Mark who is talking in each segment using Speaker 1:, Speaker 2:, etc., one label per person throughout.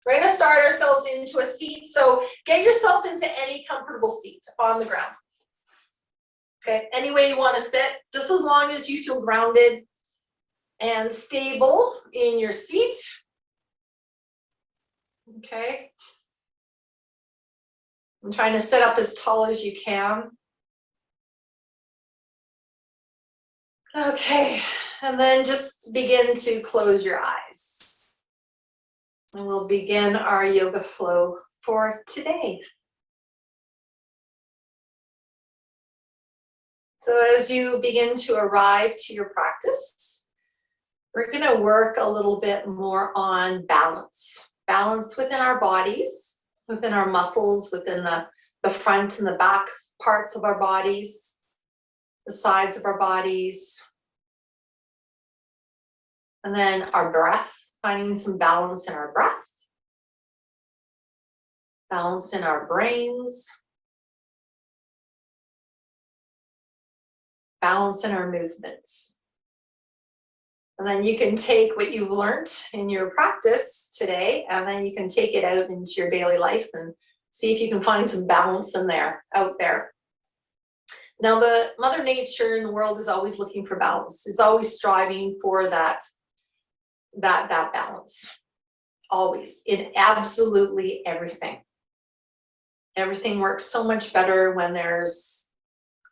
Speaker 1: We're going to start ourselves into a seat. So get yourself into any comfortable seat on the ground. Okay, any way you want to sit, just as long as you feel grounded and stable in your seat. Okay. I'm trying to sit up as tall as you can. Okay, and then just begin to close your eyes. And we'll begin our yoga flow for today. So as you begin to arrive to your practice, we're going to work a little bit more on balance. Balance within our bodies, within our muscles, within the front and the back parts of our bodies, the sides of our bodies. And then our breath, finding some balance in our breath. Balance in our brains. Balance in our movements. And then you can take what you've learned in your practice today, and then you can take it out into your daily life and see if you can find some balance in there, out there. Now, the Mother Nature in the world is always looking for balance. It's always striving for that balance. Always, in absolutely everything. Everything works so much better when there's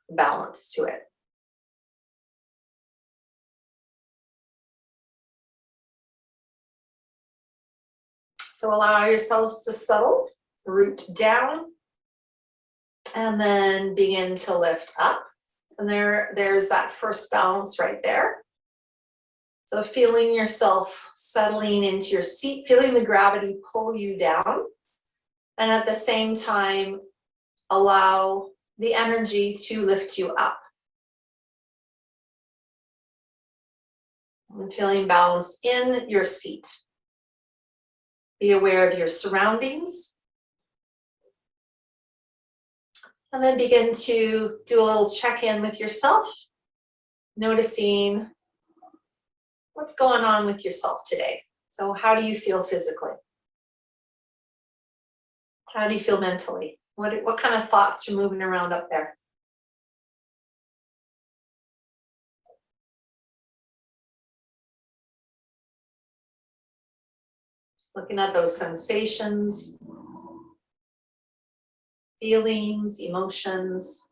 Speaker 1: balance to it. So allow yourselves to settle, root down, and then begin to lift up. And there's that first balance right there. So feeling yourself settling into your seat, feeling the gravity pull you down. And at the same time, allow the energy to lift you up. And feeling balanced in your seat. Be aware of your surroundings. And then begin to do a little check-in with yourself, noticing what's going on with yourself today. So how do you feel physically? How do you feel mentally? What kind of thoughts are moving around up there? Looking at those sensations, feelings, emotions.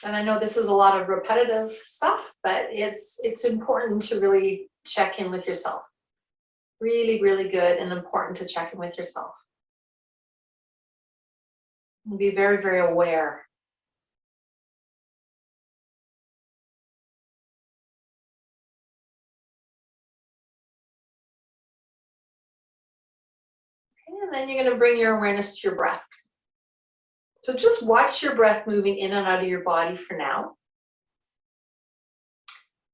Speaker 1: And I know this is a lot of repetitive stuff, but it's important to really check in with yourself. Really, really good and important to check in with yourself. And be very, very aware. Okay, and then you're going to bring your awareness to your breath. So just watch your breath moving in and out of your body for now.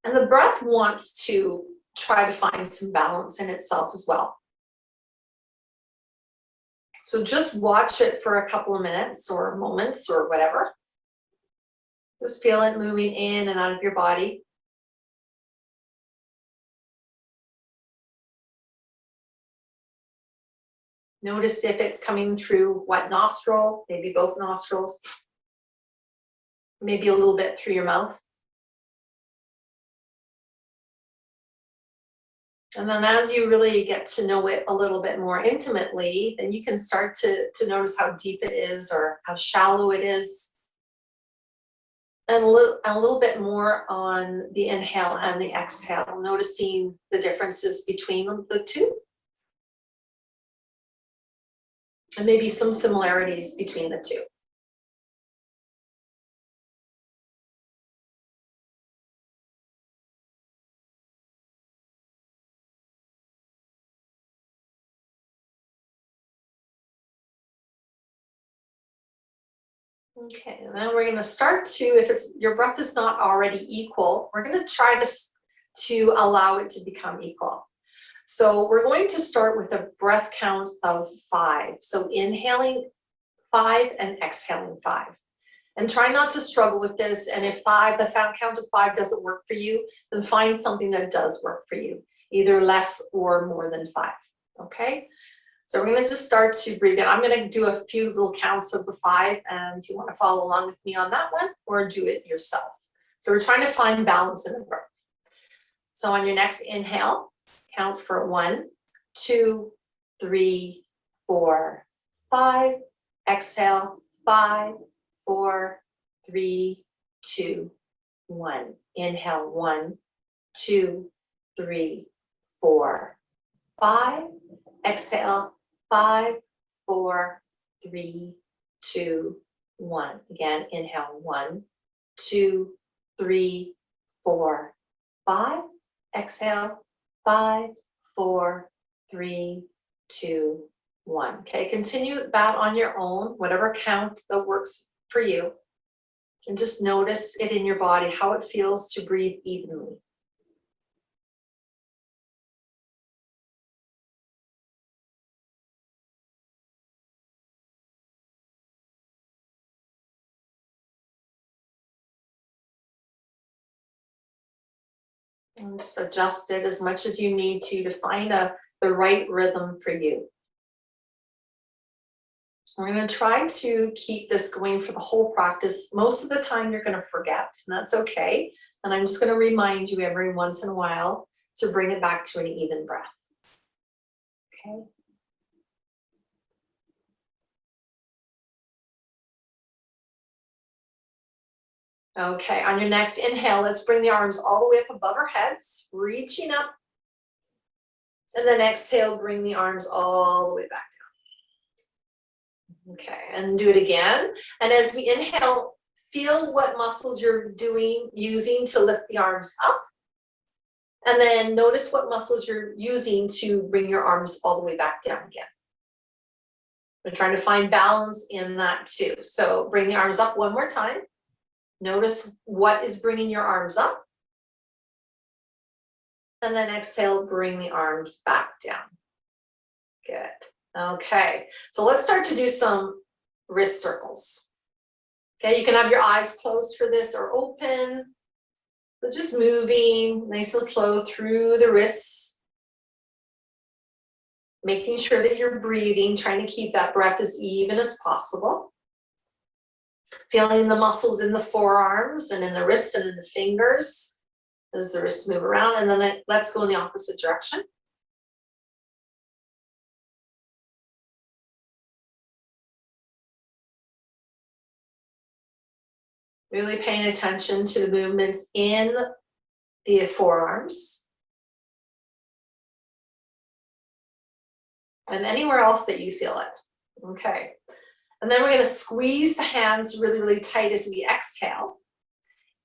Speaker 1: And the breath wants to try to find some balance in itself as well. So just watch it for a couple of minutes or moments or whatever. Just feel it moving in and out of your body. Notice if it's coming through what nostril, maybe both nostrils, maybe a little bit through your mouth. And then as you really get to know it a little bit more intimately, then you can start to notice how deep it is or how shallow it is. And a little bit more on the inhale and the exhale, noticing the differences between the two. And maybe some similarities between the two. Okay, and then we're going to start to, if your breath is not already equal, we're going to try this to allow it to become equal. So we're going to start with a breath count of 5. So inhaling 5 and exhaling 5. And try not to struggle with this. And if the count of 5 doesn't work for you, then find something that does work for you, either less or more than 5. Okay? So we're going to just start to breathe in. I'm going to do a few little counts of the 5, and if you want to follow along with me on that one, or do it yourself. So we're trying to find balance in the breath. So on your next inhale, count for 1, 2, 3, 4, 5. Exhale, 5, 4, 3, 2, 1. Inhale, 1, 2, 3, 4, 5. Exhale, 5, 4, 3, 2, 1. Again, inhale, 1, 2, 3, 4, 5. Exhale, 5, 4, 3, 2, 1. Okay, continue that on your own, whatever count that works for you. And just notice it in your body, how it feels to breathe evenly. And just adjust it as much as you need to find the right rhythm for you. We're going to try to keep this going for the whole practice. Most of the time you're going to forget, and that's okay. And I'm just going to remind you every once in a while to bring it back to an even breath. Okay. Okay, on your next inhale, let's bring the arms all the way up above our heads, reaching up. And then exhale, bring the arms all the way back down. Okay, and do it again. And as we inhale, feel what muscles you're using to lift the arms up. And then notice what muscles you're using to bring your arms all the way back down again. We're trying to find balance in that too. So bring the arms up one more time. Notice what is bringing your arms up. And then exhale, bring the arms back down. Good. Okay, so let's start to do some wrist circles. Okay, you can have your eyes closed for this or open. But just moving nice and slow through the wrists. Making sure that you're breathing, trying to keep that breath as even as possible. Feeling the muscles in the forearms and in the wrists and in the fingers as the wrists move around. And then let's go in the opposite direction. Really paying attention to the movements in the forearms. And anywhere else that you feel it. Okay. And then we're going to squeeze the hands really, really tight as we exhale.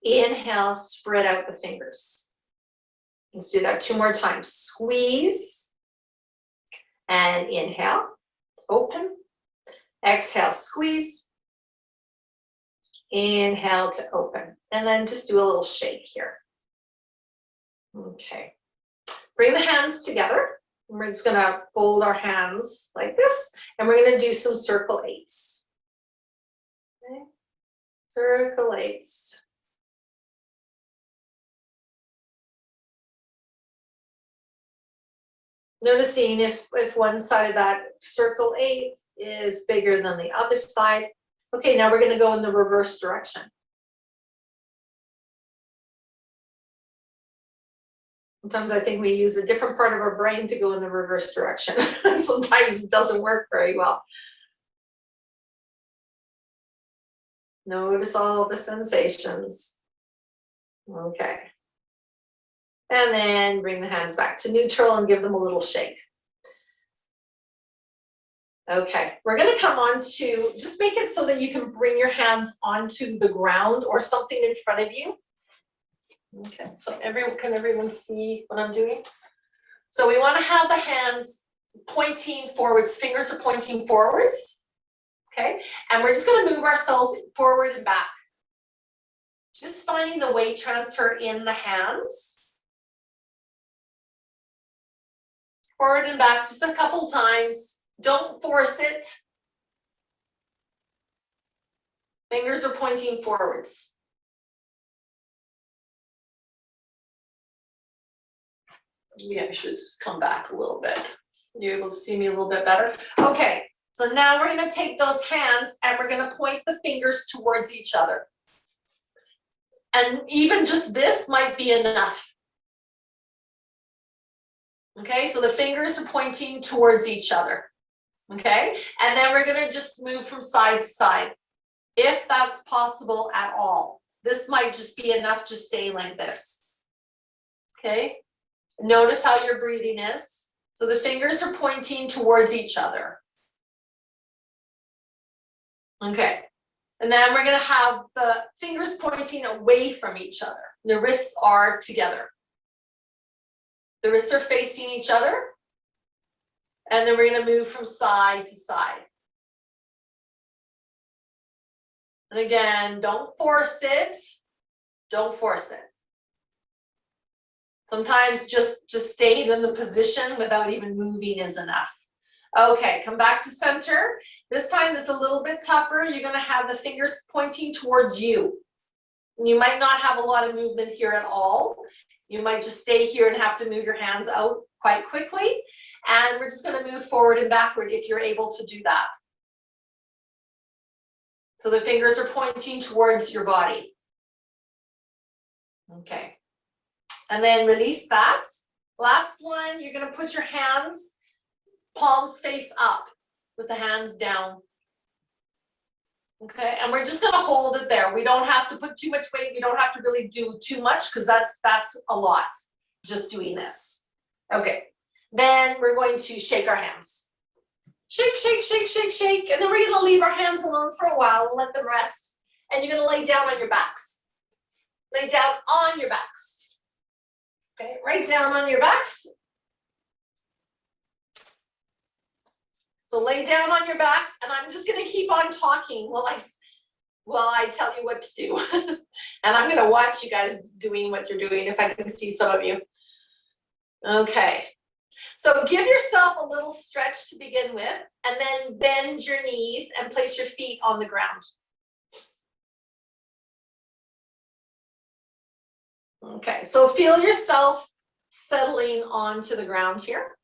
Speaker 1: Inhale, spread out the fingers. Let's do that 2 more times. Squeeze and inhale, open. Exhale, squeeze. Inhale to open. And then just do a little shake here. Okay. Bring the hands together. We're just going to fold our hands like this, and we're going to do some circle 8s. Okay. Circle 8s. Noticing if one side of that circle 8 is bigger than the other side. Okay, now we're going to go in the reverse direction. Sometimes I think we use a different part of our brain to go in the reverse direction. Sometimes it doesn't work very well. Notice all the sensations. Okay. And then bring the hands back to neutral and give them a little shake. Okay, we're going to come on to, just make it so that you can bring your hands onto the ground or something in front of you. Okay, so can everyone see what I'm doing? So we want to have the hands pointing forwards, fingers are pointing forwards. Okay, and we're just going to move ourselves forward and back. Just finding the weight transfer in the hands. Forward and back just a couple times. Don't force it. Fingers are pointing forwards. Maybe I should come back a little bit. You're able to see me a little bit better? Okay, so now we're gonna take those hands and we're gonna point the fingers towards each other. And even just this might be enough. Okay, so the fingers are pointing towards each other. Okay, and then we're gonna just move from side to side, if that's possible at all. This might just be enough just staying like this. Okay, notice how your breathing is. So the fingers are pointing towards each other. Okay, and then we're gonna have the fingers pointing away from each other. The wrists are together. The wrists are facing each other. And then we're gonna move from side to side. And again, don't force it. Don't force it. Sometimes just staying in the position without even moving is enough. Okay, come back to center. This time it's a little bit tougher. You're gonna have the fingers pointing towards you. You might not have a lot of movement here at all. You might just stay here and have to move your hands out quite quickly. And we're just gonna move forward and backward if you're able to do that. So the fingers are pointing towards your body. Okay. And then release that. Last one, you're gonna put your hands, palms face up with the hands down. Okay, and we're just gonna hold it there. We don't have to put too much weight. We don't have to really do too much because that's a lot, just doing this. Okay, then we're going to shake our hands. Shake, shake, shake, shake, shake. And then we're gonna leave our hands alone for a while and let them rest. And you're gonna lay down on your backs. Lay down on your backs. Okay, right down on your backs. So lay down on your backs, and I'm just gonna keep on talking while I tell you what to do. And I'm gonna watch you guys doing what you're doing if I can see some of you. Okay, so give yourself a little stretch to begin with, and then bend your knees and place your feet on the ground. Okay, so feel yourself settling onto the ground here.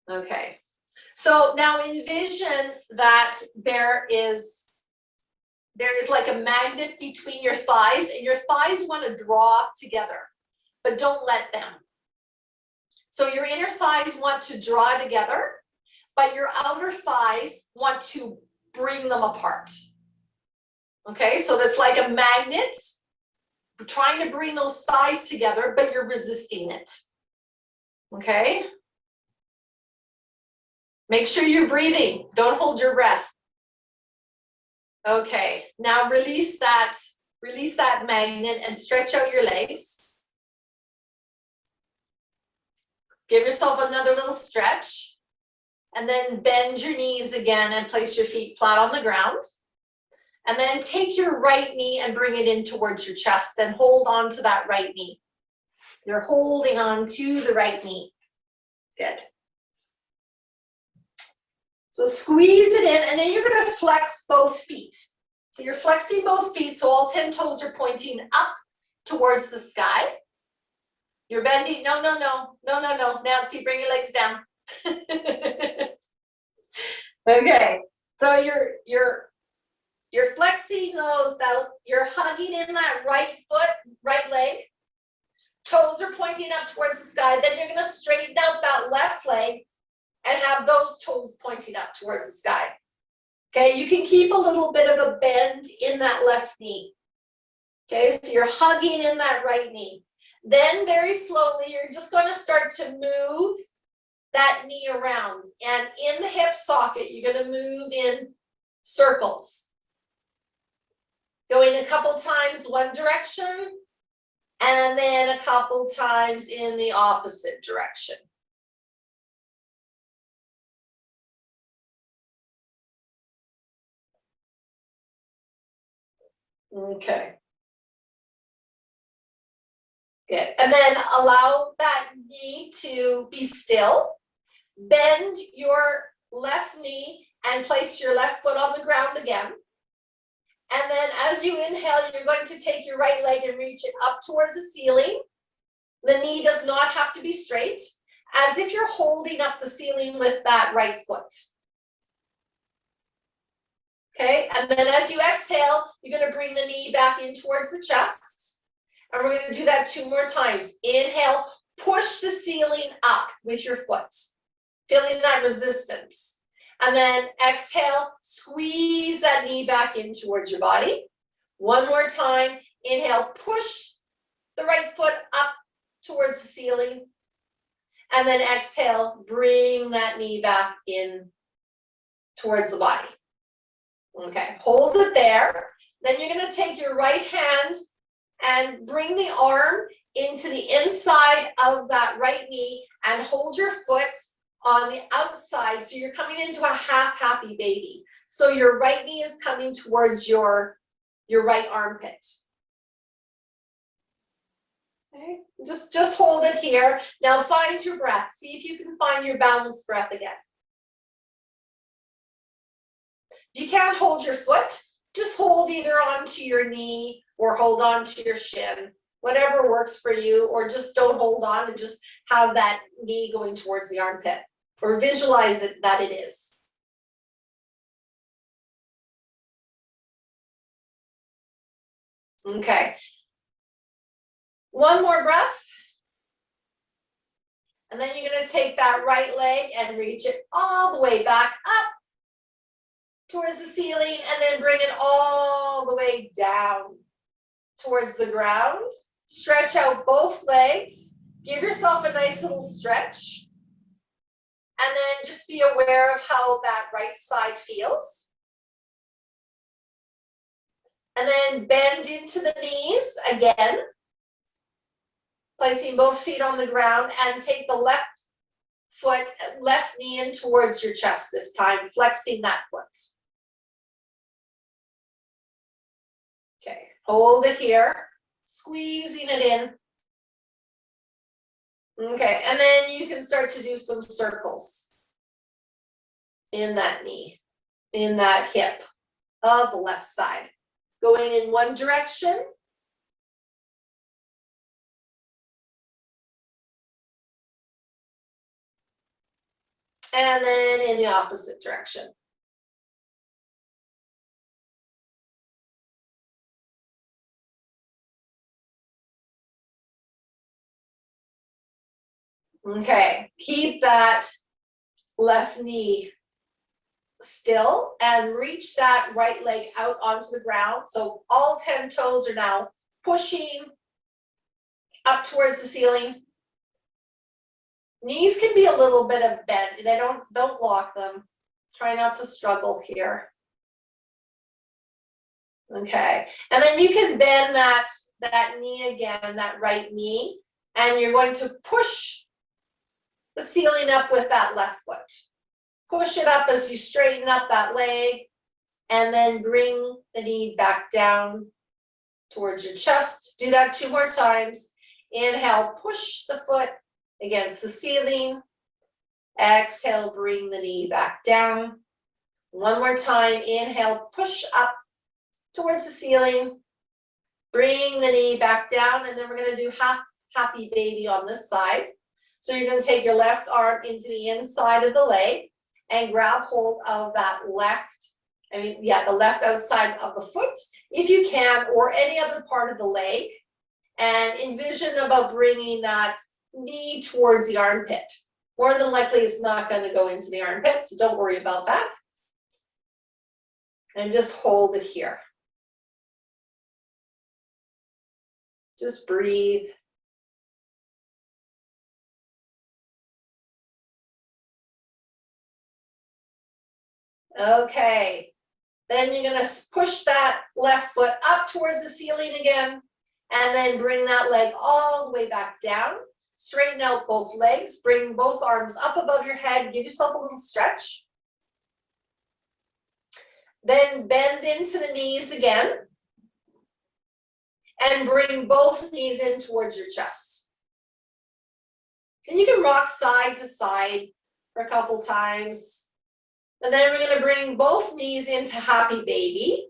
Speaker 1: Okay, so now envision that there is like a magnet between your thighs, and your thighs want to draw together, but don't let them. So your inner thighs want to draw together, but your outer thighs want to bring them apart. Okay, so that's like a magnet trying to bring those thighs together, but you're resisting it. Okay? Make sure you're breathing. Don't hold your breath. Okay, now release that magnet and stretch out your legs. Give yourself another little stretch, and then bend your knees again and place your feet flat on the ground. And then take your right knee and bring it in towards your chest and hold on to that right knee. You're holding on to the right knee. Good. So squeeze it in, and then you're gonna flex both feet. So you're flexing both feet, so all 10 toes are pointing up towards the sky. You're bending, no, Nancy, bring your legs down. Okay, so you're flexing those, you're hugging in that right foot, right leg. Toes are pointing up towards the sky. Then you're gonna straighten out that left leg and have those toes pointing up towards the sky. Okay, you can keep a little bit of a bend in that left knee. Okay, so you're hugging in that right knee. Then very slowly, you're just going to start to move that knee around. And in the hip socket, you're going to move in circles. Going a couple times one direction, and then a couple times in the opposite direction. Okay. Good. And then allow that knee to be still. Bend your left knee and place your left foot on the ground again. And then as you inhale, you're going to take your right leg and reach it up towards the ceiling. The knee does not have to be straight, as if you're holding up the ceiling with that right foot. Okay, and then as you exhale, you're going to bring the knee back in towards the chest. And we're going to do that 2 more times. Inhale, push the ceiling up with your foot, feeling that resistance. And then exhale, squeeze that knee back in towards your body. 1 more time. Inhale, push the right foot up towards the ceiling. And then exhale, bring that knee back in towards the body. Okay, hold it there. Then you're going to take your right hand and bring the arm into the inside of that right knee and hold your foot on the outside. So you're coming into a half happy baby. So your right knee is coming towards your right armpit. Okay, just hold it here. Now find your breath. See if you can find your balanced breath again. If you can't hold your foot, just hold either onto your knee or hold on to your shin, whatever works for you, or just don't hold on and just have that knee going towards the armpit, or visualize it that it is. Okay. 1 more breath. And then you're going to take that right leg and reach it all the way back up towards the ceiling, and then bring it all the way down towards the ground. Stretch out both legs. Give yourself a nice little stretch. And then just be aware of how that right side feels. And then bend into the knees again. Placing both feet on the ground, and take the left knee in towards your chest this time, flexing that foot. Okay, hold it here, squeezing it in. Okay, and then you can start to do some circles in that knee, in that hip of the left side. Going in one direction. And then in the opposite direction. Okay, keep that left knee still and reach that right leg out onto the ground. So all 10 toes are now pushing up towards the ceiling. Knees can be a little bit of bend. They don't lock them. Try not to struggle here. Okay, and then you can bend that knee again, that right knee, and you're going to push the ceiling up with that left foot. Push it up as you straighten up that leg, and then bring the knee back down towards your chest. Do that 2 more times. Inhale, push the foot against the ceiling. Exhale, bring the knee back down. 1 more time. Inhale, push up towards the ceiling. Bring the knee back down, and then we're going to do half happy baby on this side. So you're going to take your left arm into the inside of the leg and grab hold of that the left outside of the foot, if you can, or any other part of the leg, and envision about bringing that knee towards the armpit. More than likely, it's not going to go into the armpit, so don't worry about that. And just hold it here. Just breathe. Okay, then you're going to push that left foot up towards the ceiling again, and then bring that leg all the way back down. Straighten out both legs, bring both arms up above your head, give yourself a little stretch. Then bend into the knees again. and bring both knees in towards your chest. And you can rock side to side for a couple times. And then we're gonna bring both knees into happy baby.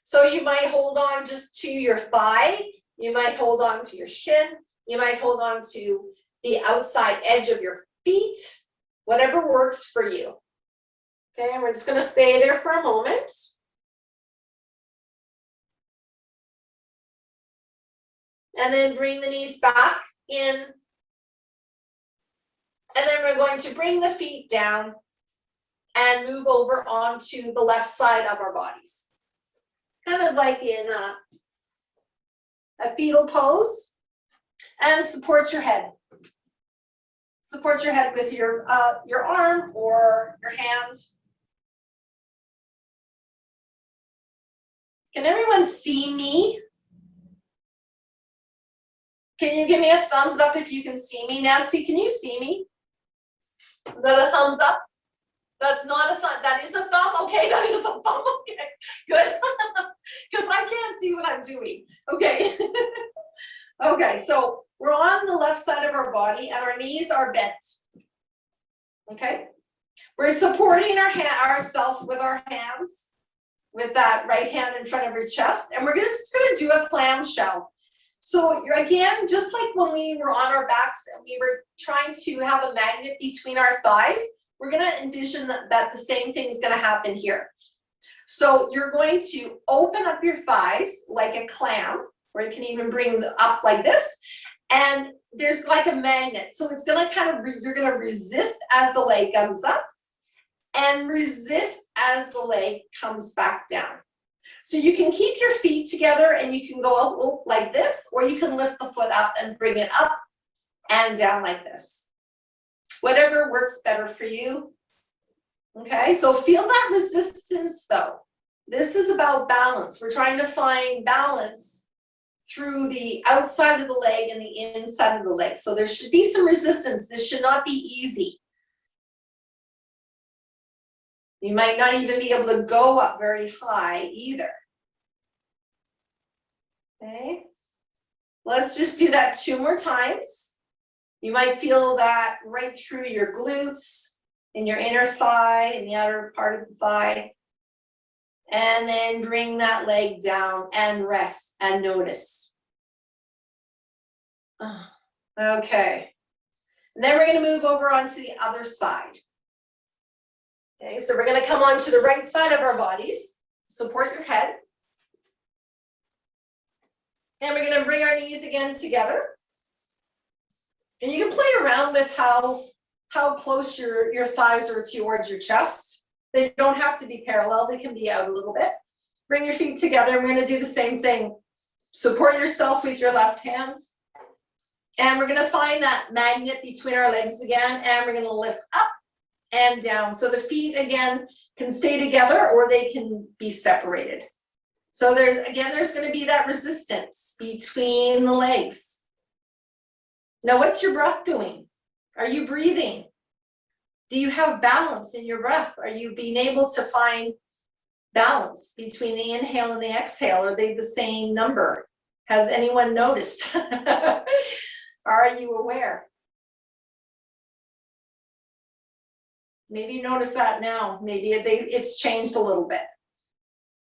Speaker 1: So you might hold on just to your thigh, you might hold on to your shin, you might hold on to the outside edge of your feet, whatever works for you. Okay, and we're just gonna stay there for a moment. And then bring the knees back in. And then we're going to bring the feet down and move over onto the left side of our bodies. Kind of like in a fetal pose. And support your head. Support your head with your arm or your hand. Can everyone see me? Can you give me a thumbs up if you can see me? Nancy, can you see me? Is that a thumbs up? That's not a thumb, that is a thumb? Okay, that is a thumb, okay, good. Because I can't see what I'm doing, okay. Okay, so we're on the left side of our body and our knees are bent, okay? We're supporting ourselves with our hands, with that right hand in front of your chest, and we're just gonna do a clamshell. So you're, again, just like when we were on our backs and we were trying to have a magnet between our thighs, we're gonna envision that the same thing is gonna happen here. So you're going to open up your thighs like a clam, or you can even bring them up like this, and there's like a magnet. So it's gonna kind of, you're gonna resist as the leg comes up, and resist as the leg comes back down. So you can keep your feet together and you can go up like this, or you can lift the foot up and bring it up and down like this. Whatever works better for you. Okay, so feel that resistance though. This is about balance. We're trying to find balance through the outside of the leg and the inside of the leg. So there should be some resistance. This should not be easy. You might not even be able to go up very high either. Okay, let's just do that 2 more times. You might feel that right through your glutes, in your inner thigh, in the outer part of the thigh. And then bring that leg down and rest and notice. Okay, and then we're going to move over onto the other side. Okay, so we're going to come onto the right side of our bodies, support your head. And we're going to bring our knees again together. And you can play around with how close your thighs are towards your chest. They don't have to be parallel, they can be out a little bit. Bring your feet together, and we're going to do the same thing. Support yourself with your left hand. And we're going to find that magnet between our legs again, and we're going to lift up and down. So the feet again can stay together or they can be separated. So there's going to be that resistance between the legs. Now, what's your breath doing? Are you breathing? Do you have balance in your breath? Are you being able to find balance between the inhale and the exhale? Are they the same number? Has anyone noticed? Are you aware? Maybe you notice that now. Maybe it's changed a little bit.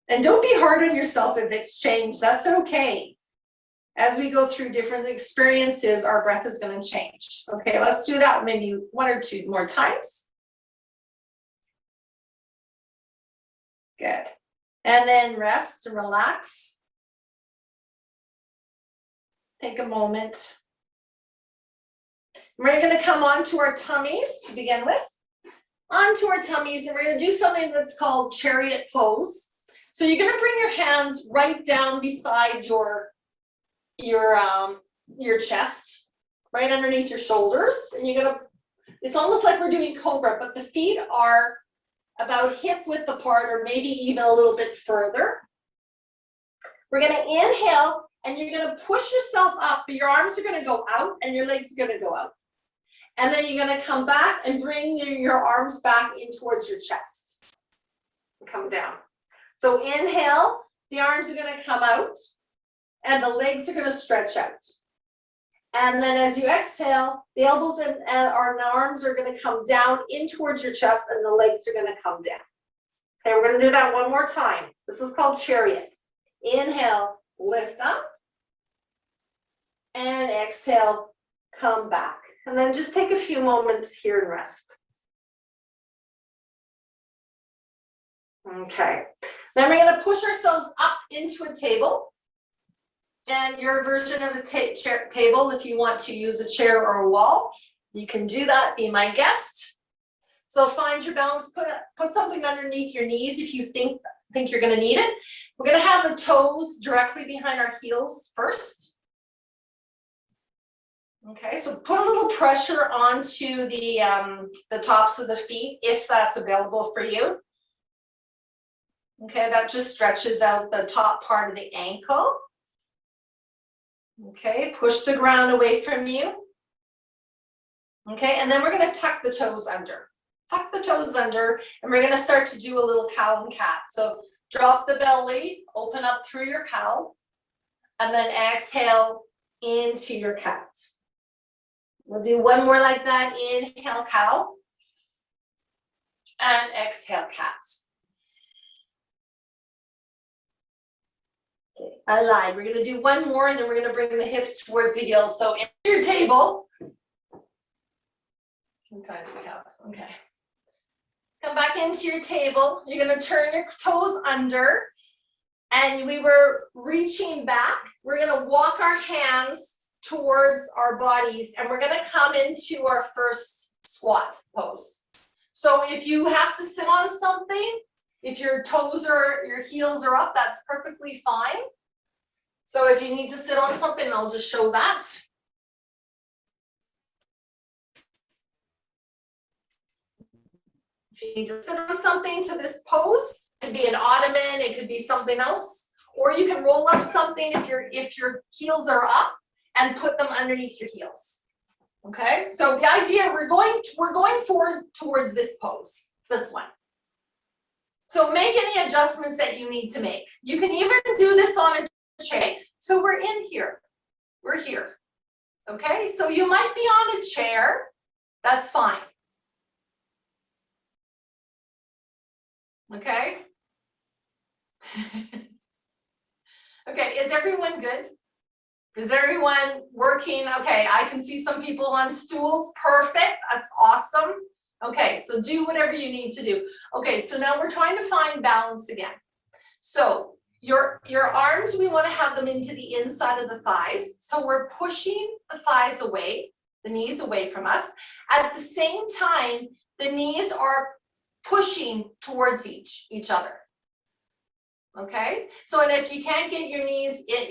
Speaker 1: And don't be hard on yourself if it's changed. That's okay. As we go through different experiences, our breath is going to change. Okay, let's do that maybe 1 or 2 more times. Good. And then rest and relax. Take a moment. We're going to come onto our tummies to begin with. Onto our tummies, and we're going to do something that's called chariot pose. So you're going to bring your hands right down beside your chest, right underneath your shoulders, and you're going to, it's almost like we're doing cobra, but the feet are about hip width apart, or maybe even a little bit further. We're going to inhale, and you're going to push yourself up, but your arms are going to go out and your legs are going to go out. And then you're going to come back and bring your arms back in towards your chest. Come down. So inhale, the arms are going to come out. and the legs are gonna stretch out. And then as you exhale, the elbows and our arms are gonna come down in towards your chest and the legs are gonna come down. Okay, we're gonna do that one more time. This is called chariot. Inhale, lift up. And exhale, come back. And then just take a few moments here and rest. Okay, then we're gonna push ourselves up into a table. And your version of a table, if you want to use a chair or a wall, you can do that, be my guest. So find your balance, put something underneath your knees if you think you're gonna need it. We're gonna have the toes directly behind our heels first. Okay, so put a little pressure onto the tops of the feet if that's available for you. Okay, that just stretches out the top part of the ankle. Okay, push the ground away from you. Okay, and then we're going to tuck the toes under. Tuck the toes under, and we're going to start to do a little cow and cat. So drop the belly, open up through your cow, and then exhale into your cat. We'll do one more like that. Inhale, cow, and exhale, cat. Okay, I lied. We're going to do one more, and then we're going to bring the hips towards the heels. So into your table. What time do we have? Okay. Come back into your table. You're going to turn your toes under, and we were reaching back. We're going to walk our hands towards our bodies, and we're going to come into our first squat pose. So if you have to sit on something, if your toes or your heels are up, that's perfectly fine. So if you need to sit on something, I'll just show that. If you need to sit on something to this pose, it could be an ottoman, it could be something else, or you can roll up something if your heels are up and put them underneath your heels. Okay, so the idea, we're going forward towards this pose, this one. So make any adjustments that you need to make. You can even do this on a chair. So we're in here. We're here. Okay, so you might be on a chair. That's fine. Okay. Okay, is everyone good? Is everyone working? Okay, I can see some people on stools. Perfect. That's awesome. Okay, so do whatever you need to do. Okay, so now we're trying to find balance again. So your arms, we want to have them into the inside of the thighs. So we're pushing the thighs away, the knees away from us. At the same time, the knees are pushing towards each other. Okay, so and if you can't get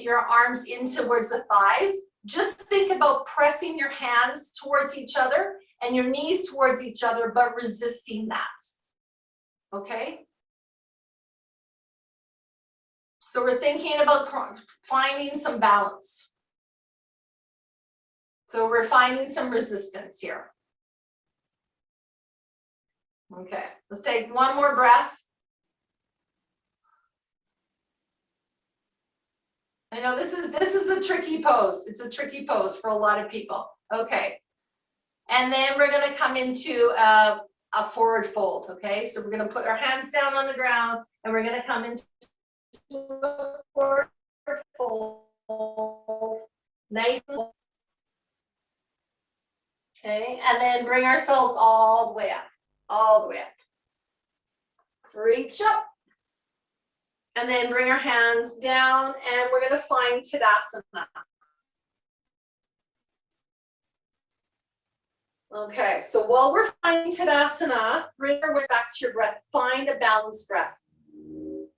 Speaker 1: your arms in towards the thighs, just think about pressing your hands towards each other and your knees towards each other, but resisting that. Okay, so we're thinking about finding some balance. So we're finding some resistance here. Okay, let's take one more breath. I know this is a tricky pose. It's a tricky pose for a lot of people. Okay, and then we're going to come into a forward fold. Okay, so we're going to put our hands down on the ground, and we're going to come into a forward fold. Nice. Okay, and then bring ourselves all the way up. All the way up. Reach up. And then bring our hands down, and we're going to find Tadasana. Okay, so while we're finding Tadasana, bring your way back to your breath. Find a balanced breath.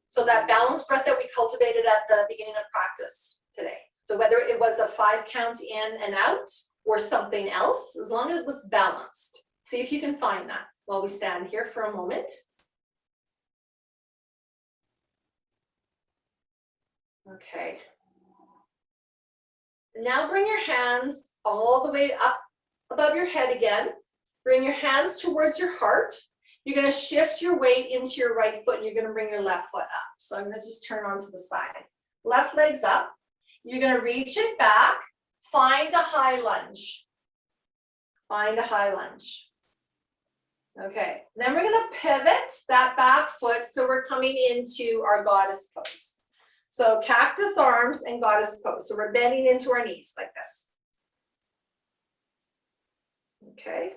Speaker 1: So that balanced breath that we cultivated at the beginning of practice today. So whether it was a 5 count in and out or something else, as long as it was balanced. See if you can find that while we stand here for a moment. Okay. Now bring your hands all the way up above your head again. Bring your hands towards your heart. You're going to shift your weight into your right foot, and you're going to bring your left foot up. So I'm going to just turn onto the side. Left leg's up. you're gonna reach it back, find a high lunge. Find a high lunge. Okay, then we're gonna pivot that back foot so we're coming into our goddess pose. So cactus arms and goddess pose. So we're bending into our knees like this. Okay.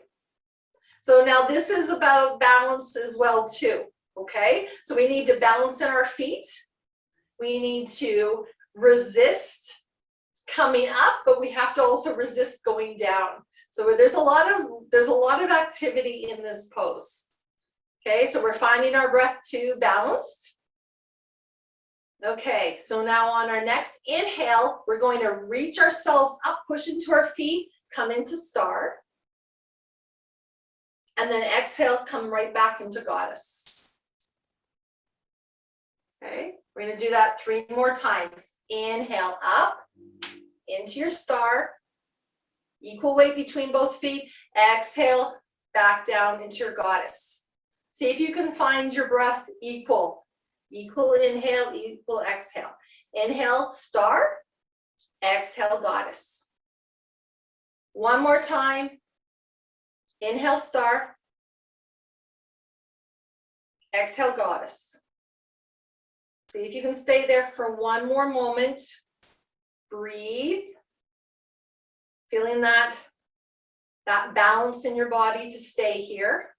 Speaker 1: So now this is about balance as well too. Okay, so we need to balance in our feet. We need to resist coming up, but we have to also resist going down. So there's a lot of activity in this pose. Okay, so we're finding our breath too balanced. Okay, so now on our next inhale, we're going to reach ourselves up, push into our feet, come into star. And then exhale, come right back into goddess. Okay, we're going to do that 3 more times. Inhale up into your star. Equal weight between both feet. Exhale, back down into your goddess. See if you can find your breath equal. Equal inhale, equal exhale. Inhale, star. Exhale, goddess. 1 more time. Inhale, star. Exhale, goddess. See if you can stay there for 1 more moment. Breathe. Feeling that balance in your body to stay here.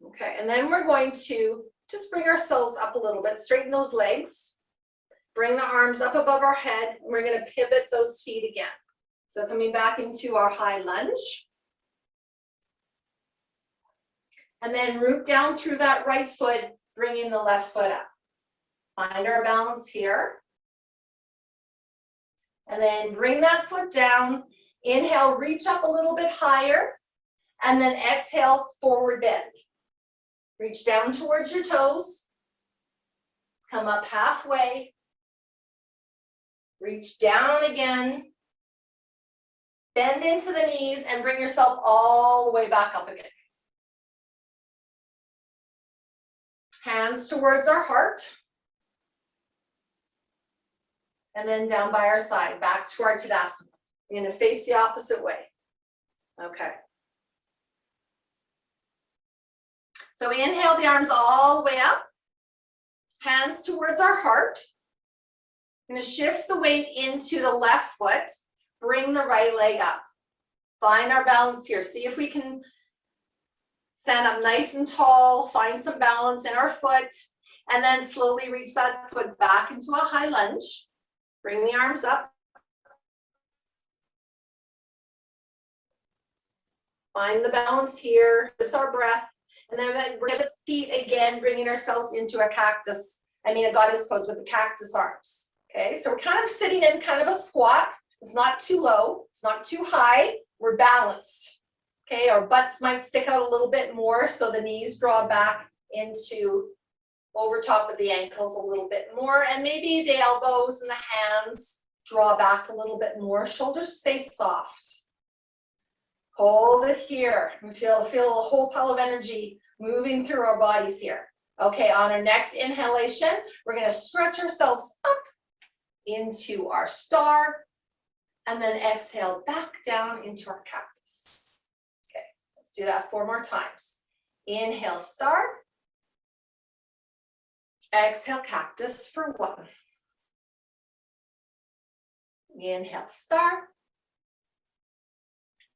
Speaker 1: Okay, and then we're going to just bring ourselves up a little bit, straighten those legs, bring the arms up above our head, and we're going to pivot those feet again. So coming back into our high lunge. And then root down through that right foot, bringing the left foot up. Find our balance here. And then bring that foot down. Inhale, reach up a little bit higher. And then exhale, forward bend. Reach down towards your toes. Come up halfway. Reach down again. Bend into the knees and bring yourself all the way back up again. Hands towards our heart. And then down by our side, back to our Tadasana. You're going to face the opposite way. Okay. So we inhale the arms all the way up. Hands towards our heart. I'm going to shift the weight into the left foot. Bring the right leg up. Find our balance here. See if we can stand up nice and tall. Find some balance in our foot. And then slowly reach that foot back into a high lunge. Bring the arms up. Find the balance here. Just our breath. And then we're going to feet again, bringing ourselves into a goddess pose with the cactus arms. Okay, so we're kind of sitting in kind of a squat. It's not too low. It's not too high. We're balanced. Okay, our butts might stick out a little bit more, so the knees draw back into over top of the ankles a little bit more, and maybe the elbows and the hands draw back a little bit more. Shoulders stay soft. Hold it here. Feel a whole pile of energy moving through our bodies here. Okay, on our next inhalation, we're going to stretch ourselves up into our star, and then exhale back down into our cactus. Okay, let's do that 4 more times. Inhale, star. Exhale, cactus for 1. Inhale, star.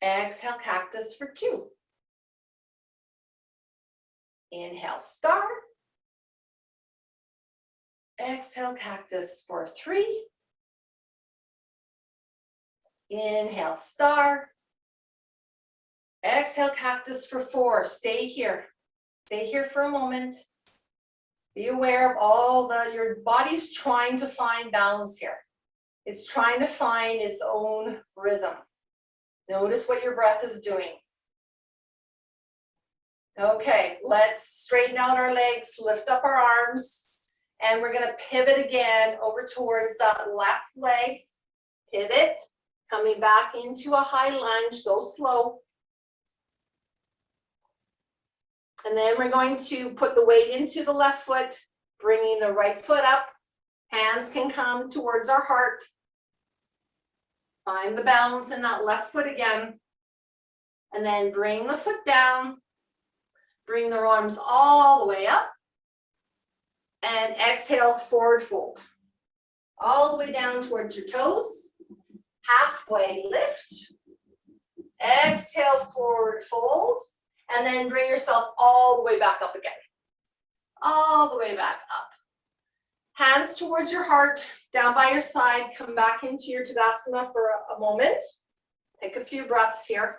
Speaker 1: Exhale, cactus for 2. Inhale, star. Exhale, cactus for 3. Inhale, star. Exhale, cactus for 4. Stay here. Stay here for a moment. Be aware of all your body's trying to find balance here. It's trying to find its own rhythm. Notice what your breath is doing. Okay, let's straighten out our legs, lift up our arms, and we're going to pivot again over towards that left leg. Pivot, coming back into a high lunge, go slow. And then we're going to put the weight into the left foot, bringing the right foot up, Hands can come towards our heart. Find the balance in that left foot again. And then bring the foot down. Bring the arms all the way up. And exhale, forward fold. All the way down towards your toes. Halfway lift. Exhale, forward fold. And then bring yourself all the way back up again. All the way back up. Hands towards your heart, down by your side. Come back into your Tadasana for a moment. Take a few breaths here.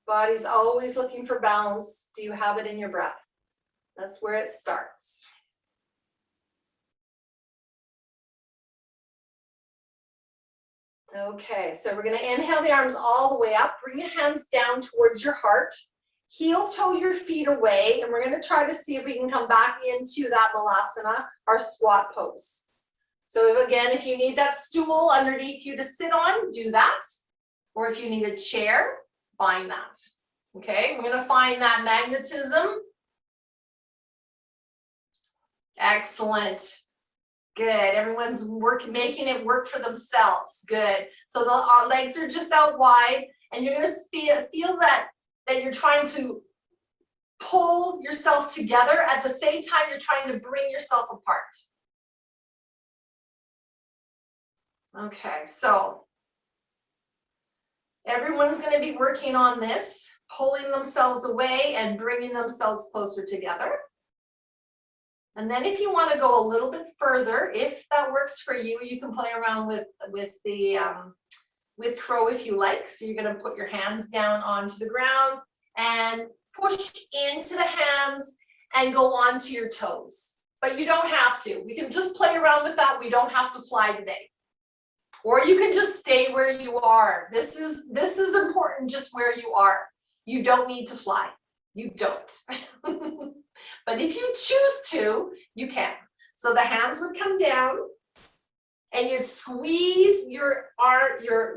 Speaker 1: Body's always looking for balance. Do you have it in your breath? That's where it starts. Okay, so we're going to inhale the arms all the way up. Bring your hands down towards your heart. Heel toe your feet away, and we're going to try to see if we can come back into that Malasana, our squat pose. So if you need that stool underneath you to sit on, do that. Or if you need a chair, find that. Okay, we're going to find that magnetism. Excellent. Good. Everyone's making it work for themselves. Good. So the legs are just out wide, and you're going to feel that you're trying to pull yourself together at the same time you're trying to bring yourself apart. Okay, so everyone's going to be working on this, pulling themselves away and bringing themselves closer together. And then if you want to go a little bit further, if that works for you, you can play around with crow if you like. So you're going to put your hands down onto the ground and push into the hands and go onto your toes. But you don't have to. We can just play around with that. We don't have to fly today. Or you can just stay where you are. This is important, just where you are. You don't need to fly. You don't. But if you choose to, you can. So the hands would come down and you'd squeeze your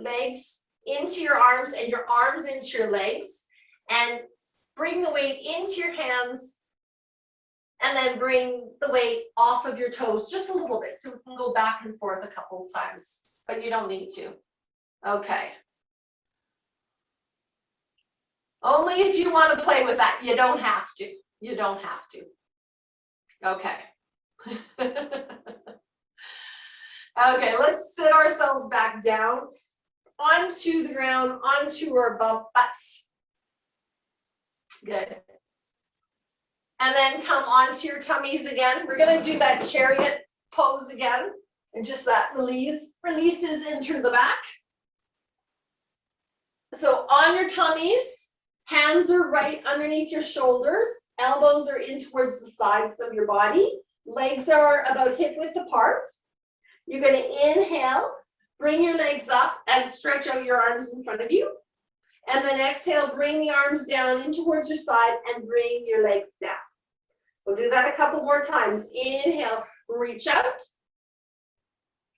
Speaker 1: legs into your arms and your arms into your legs and bring the weight into your hands and then bring the weight off of your toes just a little bit so we can go back and forth a couple of times, but you don't need to. Okay. Only if you want to play with that. You don't have to. You don't have to. Okay. Okay, let's sit ourselves back down onto the ground, onto our butts. Good. And then come onto your tummies again. We're going to do that chariot pose again. And just that releases in through the back. So on your tummies, hands are right underneath your shoulders. Elbows are in towards the sides of your body. Legs are about hip width apart. You're going to inhale, bring your legs up and stretch out your arms in front of you. And then exhale, bring the arms down in towards your side and bring your legs down. We'll do that a couple more times. Inhale, reach out.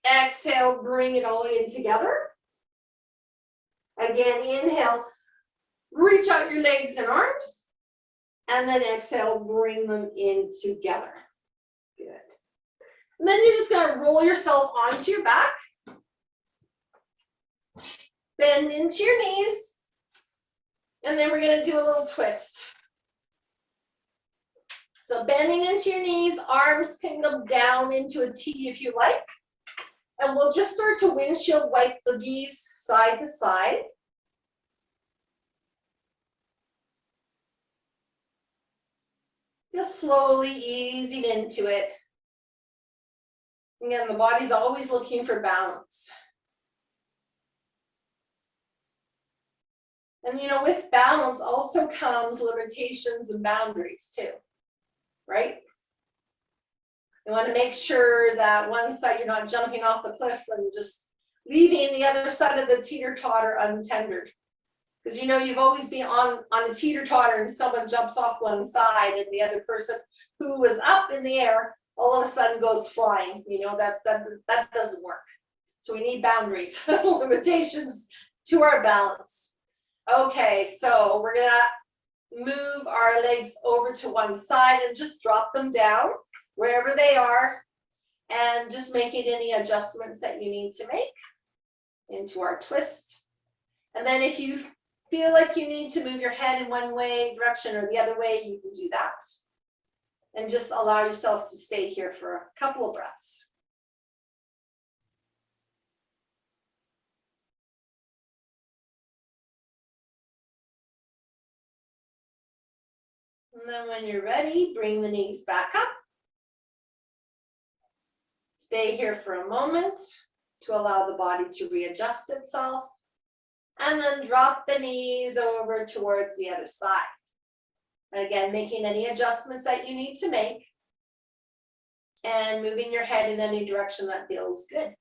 Speaker 1: Exhale, bring it all in together. Again, inhale, reach out your legs and arms. And then exhale, bring them in together. Good. And then you're just going to roll yourself onto your back. Bend into your knees. And then we're going to do a little twist. So bending into your knees, arms can go down into a T if you like. And we'll just start to windshield wipe the knees side to side. Just slowly easing into it. Again, the body's always looking for balance. And you know, with balance also comes limitations and boundaries too, right? You want to make sure that one side you're not jumping off the cliff and just leaving the other side of the teeter-totter untendered. Because you know you've always been on a teeter-totter and someone jumps off one side and the other person who was up in the air all of a sudden goes flying. You know, that doesn't work. So we need boundaries, limitations to our balance. Okay, so we're gonna move our
Speaker 2: our legs over to one side and just drop them down wherever they are, and just making any adjustments that you need to make into our twist. And then if you feel like you need to move your head in one way direction or the other way, you can do that. And just allow yourself to stay here for a couple of breaths. And then when you're ready, bring the knees back up. Stay here for a moment to allow the body to readjust itself. And then drop the knees over towards the other side. And again, making any adjustments that you need to make. And moving your head in any direction that feels good.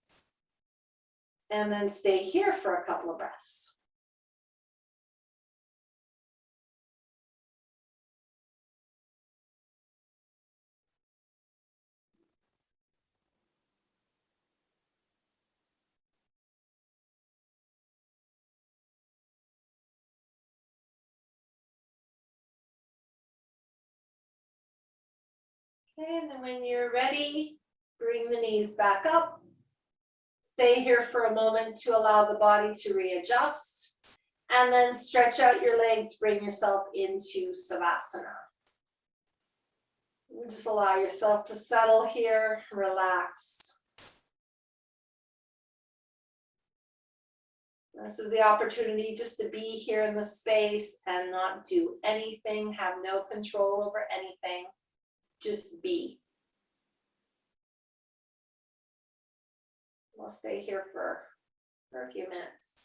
Speaker 2: And then stay here for a couple of breaths. Okay, and then when you're ready, bring the knees back up. Stay here for a moment to allow the body to readjust. And then stretch out your legs, bring yourself into Savasana. And just allow yourself to settle here, relax. This is the opportunity just to be here in the space and not do anything, have no control over anything, just be. We'll stay here for a few minutes.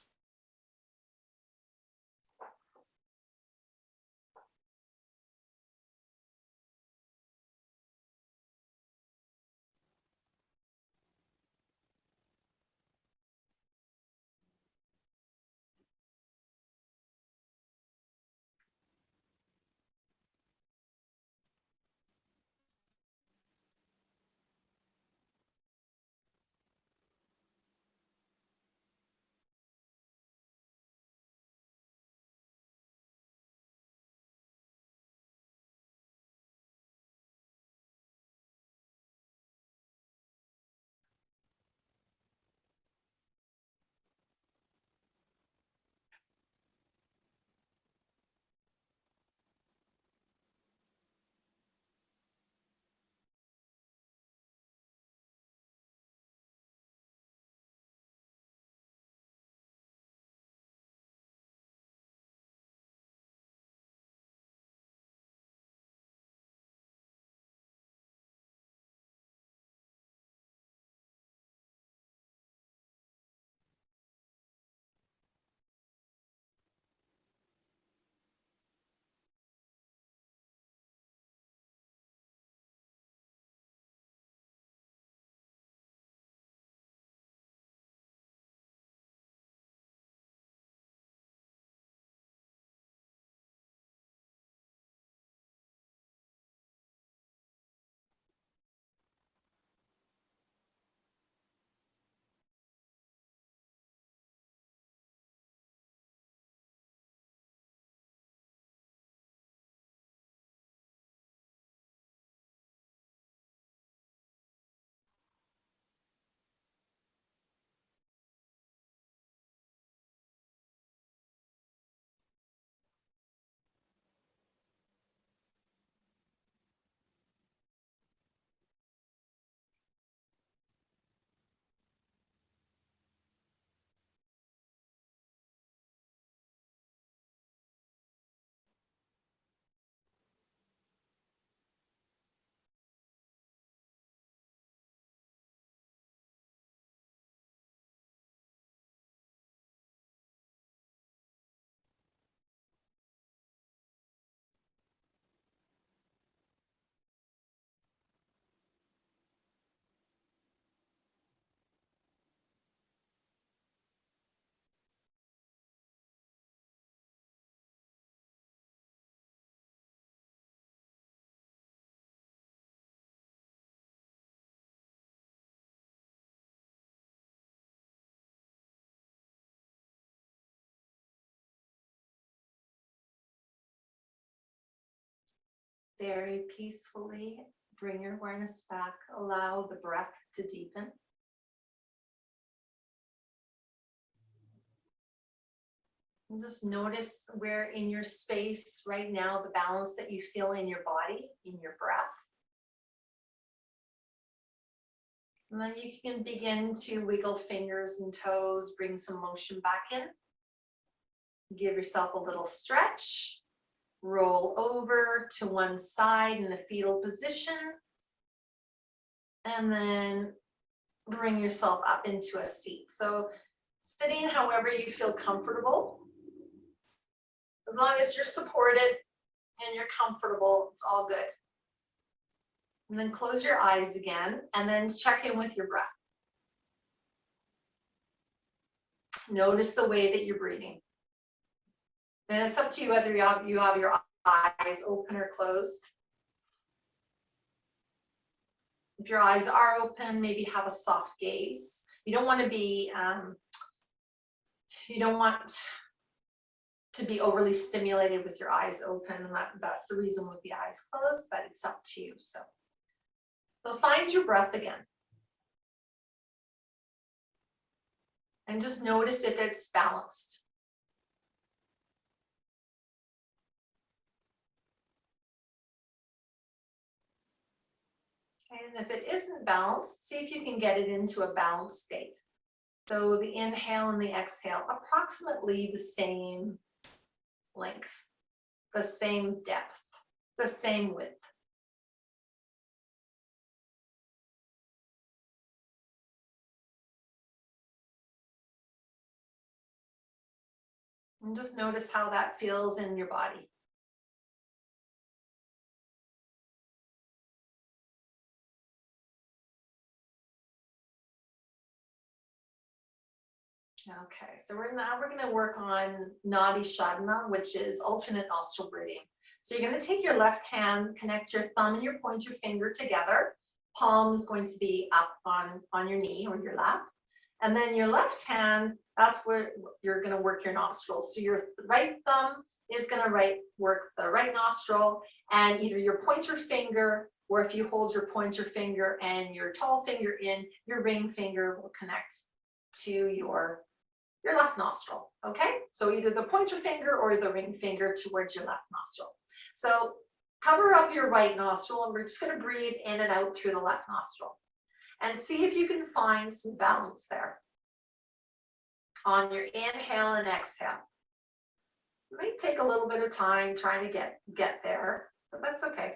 Speaker 1: Very peacefully, bring your awareness back, allow the breath to deepen. And just notice where in your space right now, the balance that you feel in your body, in your breath. And then you can begin to wiggle fingers and toes, bring some motion back in. Give yourself a little stretch. Roll over to one side in a fetal position. And then bring yourself up into a seat. So sitting however you feel comfortable. As long as you're supported and you're comfortable, it's all good. And then close your eyes again and then check in with your breath. Notice the way that you're breathing. And it's up to you whether you have your eyes open or closed. If your eyes are open, maybe have a soft gaze. You don't want to be, you don't want to be overly stimulated with your eyes open. And that's the reason with the eyes closed, but it's up to you. So find your breath again. And just notice if it's balanced. And if it isn't balanced, see if you can get it into a balanced state. So the inhale and the exhale, approximately the same length, the same depth, the same width. And just notice how that feels in your body. Okay, so now we're going to work on Nadi Shodhana, which is alternate nostril breathing. So you're going to take your left hand, connect your thumb and your pointer finger together. Palm is going to be up on your knee or your lap. And then your left hand, that's where you're going to work your nostrils. So your right thumb is going to work the right nostril, and either your pointer finger, or if you hold your pointer finger and your tall finger in, your ring finger will connect to your left nostril, okay? So either the pointer finger or the ring finger towards your left nostril. So cover up your right nostril, and we're just going to breathe in and out through the left nostril. And see if you can find some balance there on your inhale and exhale. It might take a little bit of time trying to get there, but that's okay.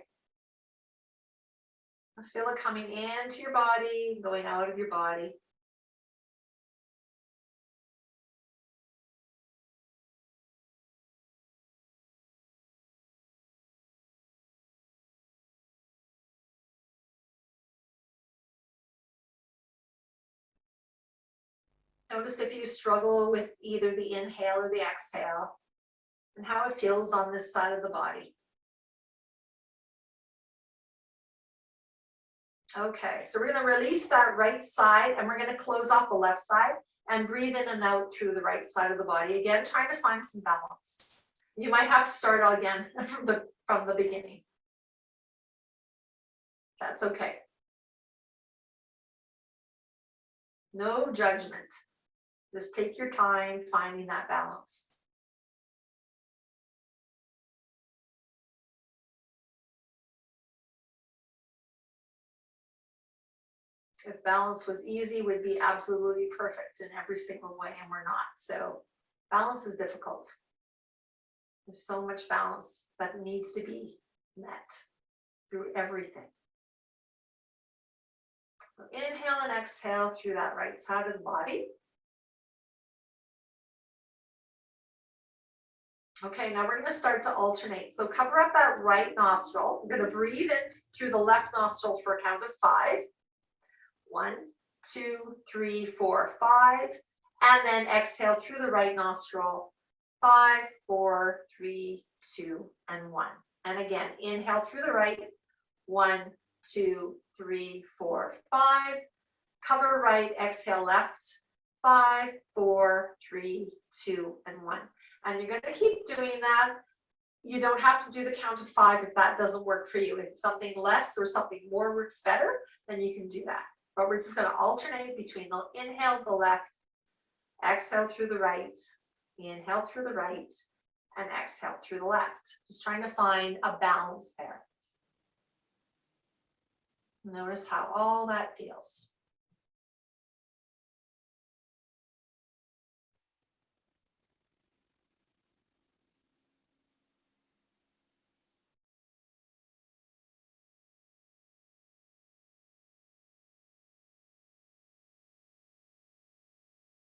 Speaker 1: Just feel it coming into your body, going out of your body. Notice if you struggle with either the inhale or the exhale, and how it feels on this side of the body. Okay, so we're going to release that right side, and we're going to close off the left side and breathe in and out through the right side of the body. Again, trying to find some balance. You might have to start all again from the beginning. That's okay. No judgment. Just take your time finding that balance. If balance was easy, we'd be absolutely perfect in every single way, and we're not. So balance is difficult. There's so much balance that needs to be met through everything. So inhale and exhale through that right side of the body. Okay, now we're going to start to alternate. So cover up that right nostril. We're going to breathe in through the left nostril for a count of 5. 1, 2, 3, 4, 5. And then exhale through the right nostril. 5, 4, 3, 2, and 1. And again, inhale through the right. 1, 2, 3, 4, 5. Cover right, exhale left. 5, 4, 3, 2, and 1. And you're going to keep doing that. you don't have to do the count of 5 if that doesn't work for you. If something less or something more works better, then you can do that. But we're just going to alternate between the inhale, the left, exhale through the right, inhale through the right, and exhale through the left. Just trying to find a balance there. Notice how all that feels.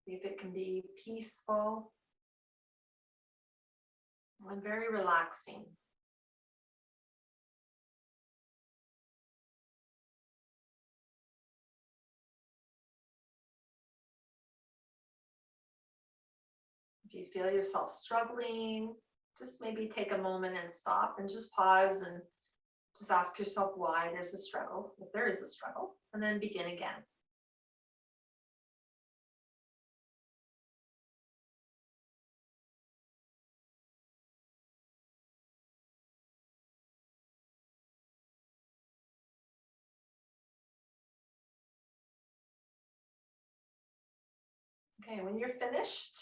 Speaker 1: See if it can be peaceful and very relaxing. If you feel yourself struggling, just maybe take a moment and stop and just pause and just ask yourself why there's a struggle, if there is a struggle, and then begin again. Okay, when you're finished,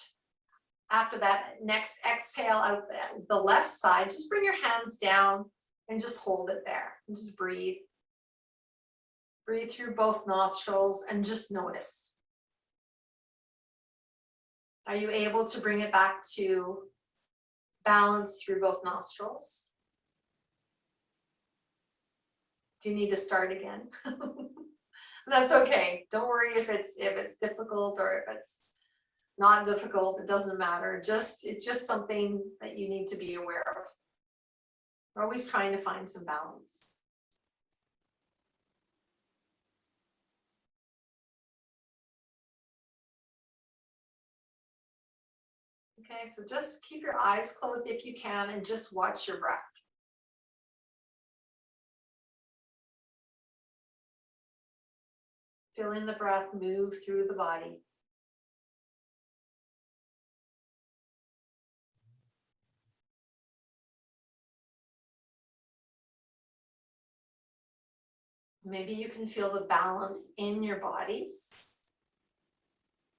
Speaker 1: after that next exhale out the left side, just bring your hands down and just hold it there and just breathe. Breathe through both nostrils and just notice. Are you able to bring it back to balance through both nostrils? Do you need to start again? That's okay. Don't worry if it's difficult or if it's not difficult. It doesn't matter. It's just something that you need to be aware of. We're always trying to find some balance. Okay, so just keep your eyes closed if you can and just watch your breath. Feeling the breath move through the body. Maybe you can feel the balance in your bodies,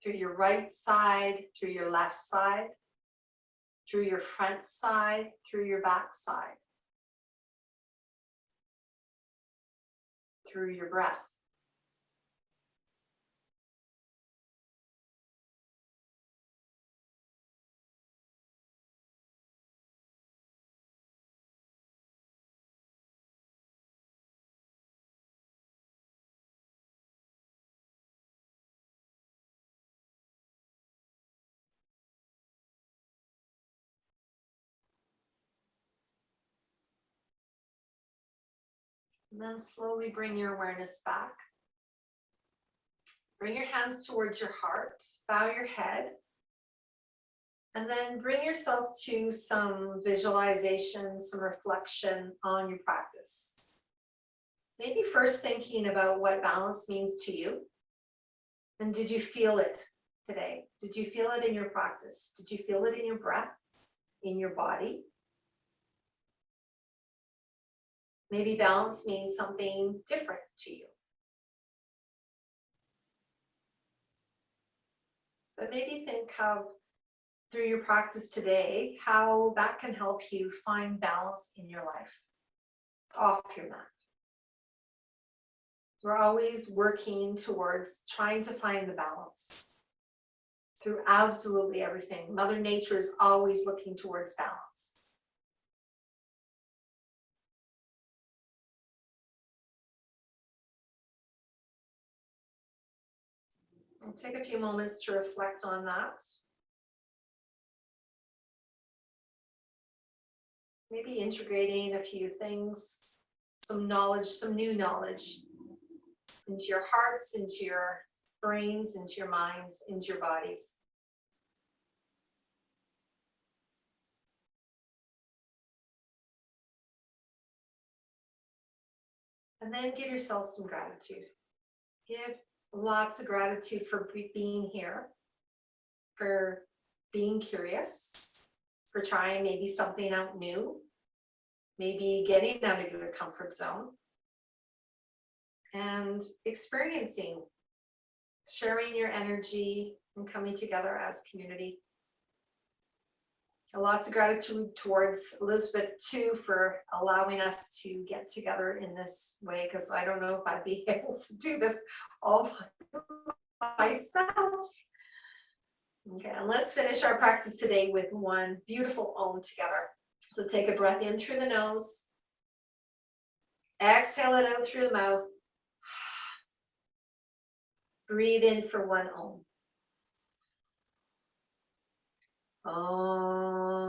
Speaker 1: through your right side, through your left side, through your front side, through your back side, through your breath. And then slowly bring your awareness back. Bring your hands towards your heart, bow your head, and then bring yourself to some visualization, some reflection on your practice. Maybe first thinking about what balance means to you. And did you feel it today? Did you feel it in your practice? Did you feel it in your breath, in your body? Maybe balance means something different to you. But maybe think of, through your practice today, how that can help you find balance in your life, off your mat. We're always working towards trying to find the balance through absolutely everything. Mother Nature is always looking towards balance. I'll take a few moments to reflect on that. Maybe integrating a few things, some knowledge, some new knowledge into your hearts, into your brains, into your minds, into your bodies. And then give yourself some gratitude. Give lots of gratitude for being here, for being curious, for trying maybe something out new, maybe getting out of your comfort zone and experiencing, sharing your energy and coming together as community. And lots of gratitude towards Elizabeth too for allowing us to get together in this way, because I don't know if I'd be able to do this all by myself. Okay, and let's finish our practice today with one beautiful Om together. So take a breath in through the nose. Exhale it out through the mouth. Breathe in for one Om. Om.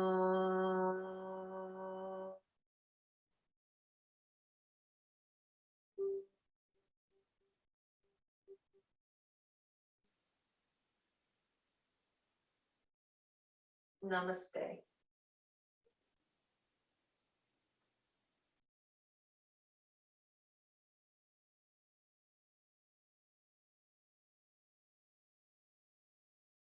Speaker 1: Namaste.